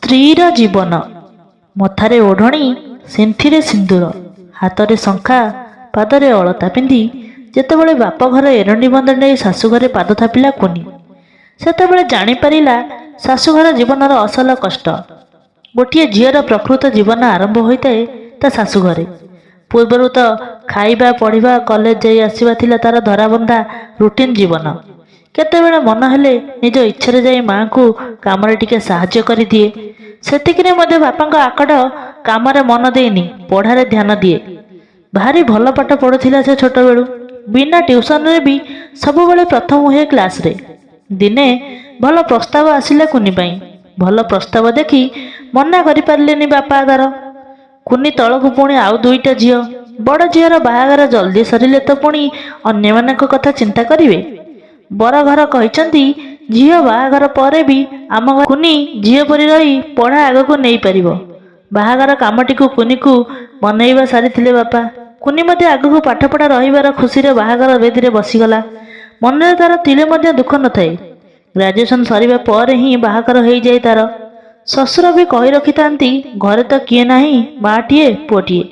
ସ୍ତ୍ରୀର ଜୀବନ। ମଥାରେ ଓଢ଼ଣୀ, ସିନ୍ଥିରେ ସିନ୍ଦୁର, ହାତରେ ଶଙ୍ଖା, ପାଦରେ ଅଳତା ପିନ୍ଧି ଯେତେବେଳେ ବାପଘର ଏରଣ୍ଡି ବନ୍ଧ ନେଇ ଶାଶୁଘରେ ପାଦ ଥାପିଲା କୁନି, ସେତେବେଳେ ଜାଣିପାରିଲା ଶାଶୁଘର ଜୀବନର ଅସଲ କଷ୍ଟ। ଗୋଟିଏ ଝିଅର ପ୍ରକୃତ ଜୀବନ ଆରମ୍ଭ ହୋଇଥାଏ ତା ଶାଶୁଘରେ। ପୂର୍ବରୁ ତ ଖାଇବା, ପଢ଼ିବା, କଲେଜ ଯାଇ ଆସିବା ଥିଲା ତାର ଧରାବନ୍ଧା ରୁଟିନ୍ ଜୀବନ। କେତେବେଳେ ମନ ହେଲେ ନିଜ ଇଚ୍ଛାରେ ଯାଇ ମାଆଙ୍କୁ କାମରେ ଟିକେ ସାହାଯ୍ୟ କରିଦିଏ। ସେତିକିରେ ମଧ୍ୟ ବାପାଙ୍କ ଆକଟ କାମରେ ମନ ଦେଇନି, ପଢ଼ାରେ ଧ୍ୟାନ ଦିଏ। ଭାରି ଭଲ ପାଠ ପଢ଼ୁଥିଲା ସେ ଛୋଟବେଳୁ। ବିନା ଟ୍ୟୁସନରେ ବି ସବୁବେଳେ ପ୍ରଥମ ହୁଏ କ୍ଲାସରେ। ଦିନେ ଭଲ ପ୍ରସ୍ତାବ ଆସିଲା କୁନି ପାଇଁ। ଭଲ ପ୍ରସ୍ତାବ ଦେଖି ମନା କରିପାରିଲେନି ବାପା ତାର। କୁନି ତଳକୁ ପୁଣି ଆଉ ଦୁଇଟା ଝିଅ। ବଡ଼ ଝିଅର ବାହାଘର ଜଲ୍ଦି ସରିଲେ ତ ପୁଣି ଅନ୍ୟମାନଙ୍କ କଥା ଚିନ୍ତା କରିବେ। ବର ଘର କହିଛନ୍ତି ଝିଅ ବାହାଘର ପରେ ବି ଆମ ଘରେ କୁନି ଝିଅ ପରି ରହି ପଢ଼ା ଆଗକୁ ନେଇପାରିବ। ବାହାଘର କାମଟିକୁ କୁନିକୁ ମନେଇବା ସାରିଥିଲେ ବାପା। କୁନି ମଧ୍ୟ ଆଗକୁ ପାଠପଢ଼ା ରହିବାର ଖୁସିରେ ବାହାଘର ବେଦିରେ ବସିଗଲା। ମନରେ ତାର ତିଳେ ମଧ୍ୟ ଦୁଃଖ ନଥାଏ। ଗ୍ରାଜୁଏସନ୍ ସରିବା ପରେ ହିଁ ବାହାଘର ହେଇଯାଏ ତାର। ଶ୍ୱଶୁର ବି କହି ରଖିଥାନ୍ତି, ଘରେ ତ କିଏ ନାହିଁ, ମାଟିଏ ପୁଅଟିଏ।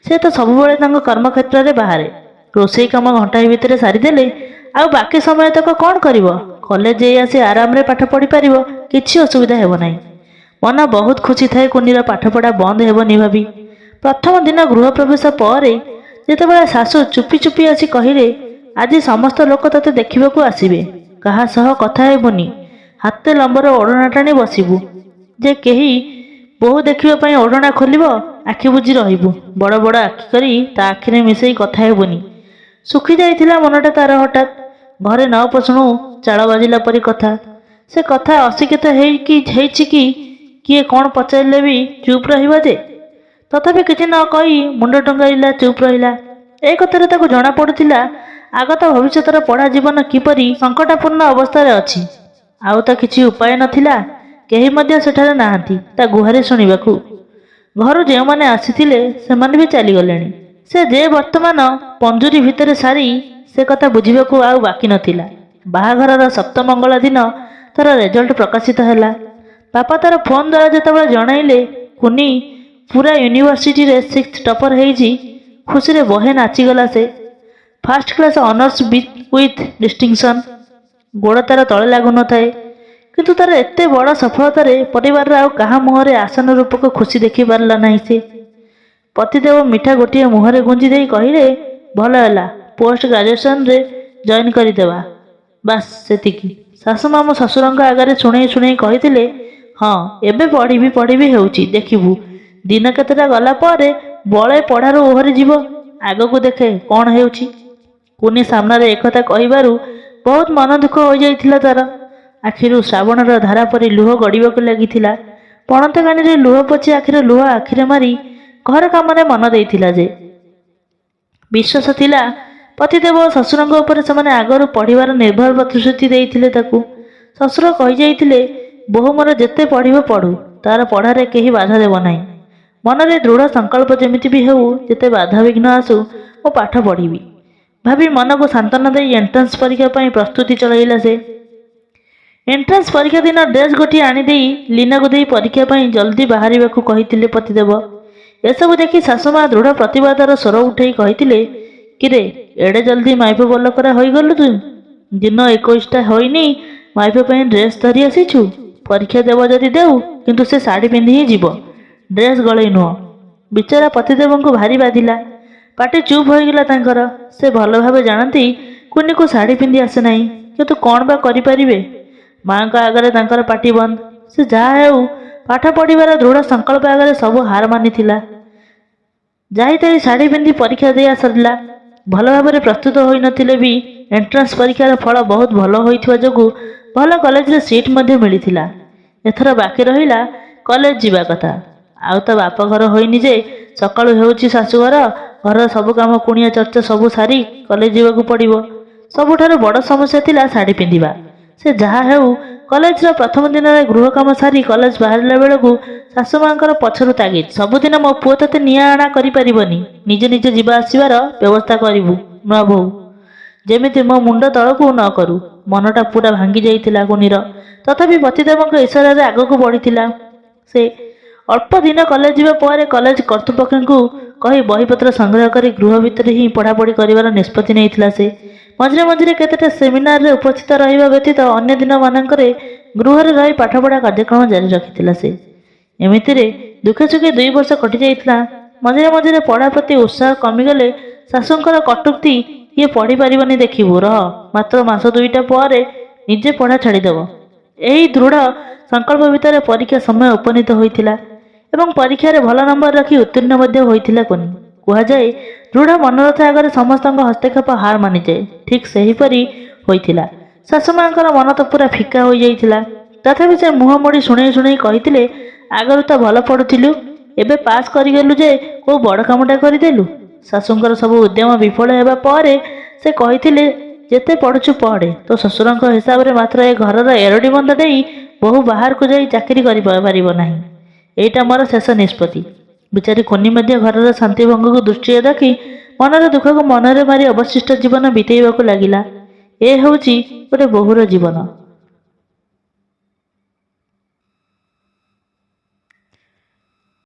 ସେ ତ ସବୁବେଳେ ତାଙ୍କ କର୍ମକ୍ଷେତ୍ରରେ ବାହାରେ। ରୋଷେଇ କାମ ଘଣ୍ଟାଏ ଭିତରେ ସାରିଦେଲେ ଆଉ ବାକି ସମୟ ତକ କ'ଣ କରିବ? କଲେଜ ଯାଇ ଆସି ଆରାମରେ ପାଠ ପଢ଼ିପାରିବ, କିଛି ଅସୁବିଧା ହେବ ନାହିଁ। ମନ ବହୁତ ଖୁସି ଥାଏ କୁନିର ପାଠପଢ଼ା ବନ୍ଦ ହେବନି ଭାବି। ପ୍ରଥମ ଦିନ ଗୃହ ପ୍ରବେଶ ପରେ ଯେତେବେଳେ ଶାଶୁ ଚୁପି ଚୁପି ଆସି କହିଲେ, ଆଜି ସମସ୍ତ ଲୋକ ତତେ ଦେଖିବାକୁ ଆସିବେ, କାହା ସହ କଥା ହେବୁନି, ହାତେ ଲମ୍ବର ଓଢ଼ଣା ଟାଣି ବସିବୁ। ଯେ କେହି ବୋହୂ ଦେଖିବା ପାଇଁ ଓଢ଼ଣା ଖୋଲିବ, ଆଖି ବୁଜି ରହିବୁ। ବଡ଼ ବଡ଼ ଆଖି କରି ତା ଆଖିରେ ମିଶେଇ କଥା ହେବୁନି। ଶୁଖି ଯାଇଥିଲା ମନଟା ତାର ହଠାତ୍। ଘରେ ନ ପଶୁଣୁ ଚାଳ ବାଜିଲା ପରି କଥା। ସେ କଥା ଅଶିକ୍ଷିତ ହେଇଛି କି କିଏ କ'ଣ ପଚାରିଲେ ବି ଚୁପ୍ ରହିବ ଯେ। ତଥାପି କିଛି ନ କହି ମୁଣ୍ଡ ଟଙ୍ଗାଇଲା, ଚୁପ୍ ରହିଲା। ଏ କଥାରେ ତାକୁ ଜଣା ପଡ଼ୁଥିଲା ଆଗତ ଭବିଷ୍ୟତର ପଢ଼ା ଜୀବନ କିପରି ସଙ୍କଟାପୂର୍ଣ୍ଣ ଅବସ୍ଥାରେ ଅଛି। ଆଉ ତ କିଛି ଉପାୟ ନଥିଲା। କେହି ମଧ୍ୟ ସେଠାରେ ନାହାନ୍ତି ତା ଗୁହାରି ଶୁଣିବାକୁ। ଘରୁ ଯେଉଁମାନେ ଆସିଥିଲେ ସେମାନେ ବି ଚାଲିଗଲେଣି। ସେ ଯେ ବର୍ତ୍ତମାନ ପଞ୍ଜୁରୀ ଭିତରେ ସାରି, ସେ କଥା ବୁଝିବାକୁ ଆଉ ବାକି ନଥିଲା। ବାହାଘରର ସପ୍ତମଙ୍ଗଳା ଦିନ ତାର ରେଜଲ୍ଟ ପ୍ରକାଶିତ ହେଲା। ବାପା ତାର ଫୋନ୍ ଦ୍ୱାରା ଯେତେବେଳେ ଜଣାଇଲେ କୁନି ପୁରା ୟୁନିଭର୍ସିଟିରେ 6th ଟପର ହେଇଛି, ଖୁସିରେ ବହେ ନାଚିଗଲା ସେ। First class honours with distinction. ଗୋଡ଼ ତାର ତଳେ ଲାଗୁନଥାଏ। କିନ୍ତୁ ତାର ଏତେ ବଡ଼ ସଫଳତାରେ ପରିବାରର ଆଉ କାହା ମୁହଁରେ ଆଶାନ ରୂପକ ଖୁସି ଦେଖି ପାରିଲା ନାହିଁ ସେ। ପତିଦେବ ମିଠା ଗୋଟିଏ ମୁହଁରେ ଗୁଞ୍ଜି ଦେଇ କହିଲେ, ଭଲ ହେଲା, ପୋଷ୍ଟ ଗ୍ରାଜୁଏସନରେ ଜଏନ୍ କରିଦେବା। ବାସ୍ ସେତିକି। ଶାଶୁ ମାମୁଁ ଶ୍ୱଶୁରଙ୍କ ଆଗରେ ଶୁଣେଇ ଶୁଣେଇ କହିଥିଲେ, ହଁ ଏବେ ପଢ଼ିବି ହେଉଛି, ଦେଖିବୁ ଦିନ କେତେଟା ଗଲା ପରେ ବଳେ ପଢ଼ାରୁ ଓହରି ଯିବ। ଆଗକୁ ଦେଖେ କ'ଣ ହେଉଛି। କୁନି ସାମ୍ନାରେ ଏକଥା କହିବାରୁ ବହୁତ ମନ ଦୁଃଖ ହୋଇଯାଇଥିଲା ତାର। ଆଖିରୁ ଶ୍ରାବଣର ଧାରା ପରି ଲୁହ ଗଡ଼ିବାକୁ ଲାଗିଥିଲା। ପଣତ କାନିରେ ଲୁହ ପୋଛି ଲୁହ ଆଖିରେ ମାରି ଘର କାମରେ ମନ ଦେଇଥିଲା ଯେ। ବିଶ୍ୱାସ ଥିଲା ପତିଦେବ ଓ ଶ୍ୱଶୁରଙ୍କ ଉପରେ ସେମାନେ ଆଗରୁ ପଢ଼ିବାର ନିର୍ଭର ପ୍ରତିଶ୍ରୁତି ଦେଇଥିଲେ ତାକୁ। ଶ୍ୱଶୁର କହିଯାଇଥିଲେ, ବୋହୂ ମୋର ଯେତେ ପଢ଼ିବ ପଢ଼ୁ, ତାର ପଢ଼ାରେ କେହି ବାଧା ଦେବ ନାହିଁ। ମନରେ ଦୃଢ଼ ସଂକଳ୍ପ ଯେମିତି ବି ହେଉ, ଯେତେ ବାଧାବିଘ୍ନ ଆସୁ ମୁଁ ପାଠ ପଢ଼ିବି ଭାବି ମନକୁ ସାନ୍ତ୍ୱନା ଦେଇ ଏଣ୍ଟ୍ରାନ୍ସ ପରୀକ୍ଷା ପାଇଁ ପ୍ରସ୍ତୁତି ଚଳାଇଲା ସେ। ଏଣ୍ଟ୍ରାନ୍ସ ପରୀକ୍ଷା ଦିନ ଡ୍ରେସ୍ ଗୋଟିଏ ଆଣିଦେଇ ଲିନାକୁ ଦେଇ ପରୀକ୍ଷା ପାଇଁ ଜଲ୍ଦି ବାହାରିବାକୁ କହିଥିଲେ ପତିଦେବ। ଏସବୁ ଦେଖି ଶାଶୁମା ଦୃଢ଼ ପ୍ରତିବାଦର ସ୍ୱର ଉଠାଇ କହିଥିଲେ, କିରେ ଏଡ଼େ ଜଲ୍ଦି ମାଇପ ବଲକରା ହୋଇଗଲୁ ତୁ? ଦିନ 21ଟା ହୋଇନି ମାଇପ ପାଇଁ ଡ୍ରେସ୍ ଧରି ଆସିଛୁ। ପରୀକ୍ଷା ଦେବ ଯଦି ଦେଉ, କିନ୍ତୁ ସେ ଶାଢ଼ୀ ପିନ୍ଧି ହିଁ ଯିବ, ଡ୍ରେସ୍ ଗଳେଇ ନୁହଁ। ବିଚରା ପତିଦେବଙ୍କୁ ଭାରି ବାଧିଲା। ପାଟି ଚୁପ୍ ହୋଇଗଲା ତାଙ୍କର। ସେ ଭଲ ଭାବେ ଜାଣନ୍ତି କୁନିକୁ ଶାଢ଼ୀ ପିନ୍ଧି ଆସେ ନାହିଁ, କିନ୍ତୁ କ'ଣ ବା କରିପାରିବେ। ମାଆଙ୍କ ଆଗରେ ତାଙ୍କର ପାଟି ବନ୍ଦ। ସେ ଯାହା ହେଉ ପାଠ ପଢ଼ିବାର ଦୃଢ଼ ସଂକଳ୍ପ ଆଗରେ ସବୁ ହାର ମାନିଥିଲା। ଯାଇତାଇ ଶାଢ଼ୀ ପିନ୍ଧି ପରୀକ୍ଷା ଦେଇ ସରିଲା। ଭଲ ଭାବରେ ପ୍ରସ୍ତୁତ ହୋଇନଥିଲେ ବି ଏଣ୍ଟ୍ରାନ୍ସ ପରୀକ୍ଷାର ଫଳ ବହୁତ ଭଲ ହୋଇଥିବା ଯୋଗୁଁ ଭଲ କଲେଜରେ ସିଟ୍ ମଧ୍ୟ ମିଳିଥିଲା। ଏଥର ବାକି ରହିଲା କଲେଜ ଯିବା କଥା। ଆଉ ତ ବାପଘର ହୋଇନି ଯେ ସକାଳୁ ହେଉଛି ଶାଶୁଘର, ଘରର ସବୁ କାମ କୁଣିଆ ଚର୍ଚ୍ଚା ସବୁ ସାରି କଲେଜ ଯିବାକୁ ପଡ଼ିବ। ସବୁଠାରୁ ବଡ଼ ସମସ୍ୟା ଥିଲା ଶାଢ଼ୀ ପିନ୍ଧିବା। ସେ ଯାହା ହେଉ କଲେଜର ପ୍ରଥମ ଦିନରେ ଗୃହ କାମ ସାରି କଲେଜ ବାହାରିଲା ବେଳକୁ ଶାଶୁମାଙ୍କର ପଛରୁ ତାଗିଦ, ସବୁଦିନ ମୋ ପୁଅ ତତେ ନିଆଁ ଆଣା କରିପାରିବନି, ନିଜେ ନିଜେ ଯିବା ଆସିବାର ବ୍ୟବସ୍ଥା କରିବୁ ନୂଆ ବୋହୂ, ଯେମିତି ମୋ ମୁଣ୍ଡ ତଳକୁ ନ କରୁ। ମନଟା ପୁରା ଭାଙ୍ଗି ଯାଇଥିଲା କୁନିର। ତଥାପି ପତିଦେବଙ୍କ ଇଶାରାରେ ଆଗକୁ ବଢ଼ିଥିଲା। ସେ ଅଳ୍ପ ଦିନ କଲେଜ ଯିବା ପରେ କଲେଜ କର୍ତ୍ତୃପକ୍ଷଙ୍କୁ କହି ବହିପତ୍ର ସଂଗ୍ରହ କରି ଗୃହ ଭିତରେ ହିଁ ପଢ଼ାପଢ଼ି କରିବାର ନିଷ୍ପତ୍ତି ନେଇଥିଲା ସେ। ମଝିରେ ମଝିରେ କେତେଟା ସେମିନାରରେ ଉପସ୍ଥିତ ରହିବା ବ୍ୟତୀତ ଅନ୍ୟ ଦିନମାନଙ୍କରେ ଗୃହରେ ରହି ପାଠପଢ଼ା କାର୍ଯ୍ୟକ୍ରମ ଜାରି ରଖିଥିଲା ସେ। ଏମିତିରେ ଦୁଃଖେ ସୁଖେ 2 ବର୍ଷ କଟିଯାଇଥିଲା। ମଝିରେ ମଝିରେ ପଢ଼ା ପ୍ରତି ଉତ୍ସାହ କମିଗଲେ ଶାଶୁଙ୍କର କଟୁକ୍ତି, ଇଏ ପଢ଼ିପାରିବନି ଦେଖିବୁ, ରହ, ମାତ୍ର ମାସ 2ଟା ପରେ ନିଜେ ପଢ଼ା ଛାଡ଼ିଦେବ। ଏହି ଦୃଢ଼ ସଂକଳ୍ପ ଭିତରେ ପରୀକ୍ଷା ସମୟ ଉପନୀତ ହୋଇଥିଲା ଏବଂ ପରୀକ୍ଷାରେ ଭଲ ନମ୍ବର ରଖି ଉତ୍ତୀର୍ଣ୍ଣ ମଧ୍ୟ ହୋଇଥିଲା କୁନି। କୁହାଯାଏ ଦୃଢ଼ ମନୋରଥ ଆଗରେ ସମସ୍ତଙ୍କ ହସ୍ତକ୍ଷେପ ହାର ମାନିଯାଏ। ଠିକ୍ ସେହିପରି ହୋଇଥିଲା। ଶାଶୁମାଙ୍କର ମନ ତ ପୁରା ଫିକା ହୋଇଯାଇଥିଲା। ତଥାପି ସେ ମୁହଁ ମୋଡ଼ି ଶୁଣେଇ ଶୁଣେଇ କହିଥିଲେ, ଆଗରୁ ତ ଭଲ ପଢ଼ୁଥିଲୁ, ଏବେ ପାସ୍ କରିଗଲୁ ଯେ କୋଉ ବଡ଼ କାମଟା କରିଦେଲୁ। ଶାଶୁଙ୍କର ସବୁ ଉଦ୍ୟମ ବିଫଳ ହେବା ପରେ ସେ କହିଥିଲେ, ଯେତେ ପଢ଼ୁଛୁ ପଢ଼େ, ତୋ ଶ୍ୱଶୁରଙ୍କ ହିସାବରେ ମାତ୍ର ଏ ଘରର ଏରଡ଼ି ବନ୍ଧ ଦେଇ ବୋହୂ ବାହାରକୁ ଯାଇ ଚାକିରି କରିପାରିବ ନାହିଁ। ଏଇଟା ମୋର ଶେଷ ନିଷ୍ପତ୍ତି। ବିଚାରୀ କୁନି ମଧ୍ୟ ଘରର ଶାନ୍ତିଭଙ୍ଗକୁ ଦୃଷ୍ଟିରେ ରଖି ମନର ଦୁଃଖକୁ ମନରେ ମାରି ଅବଶିଷ୍ଟ ଜୀବନ ବିତେଇବାକୁ ଲାଗିଲା। ଏ ହେଉଛି ଗୋଟେ ବୋହୂର ଜୀବନ।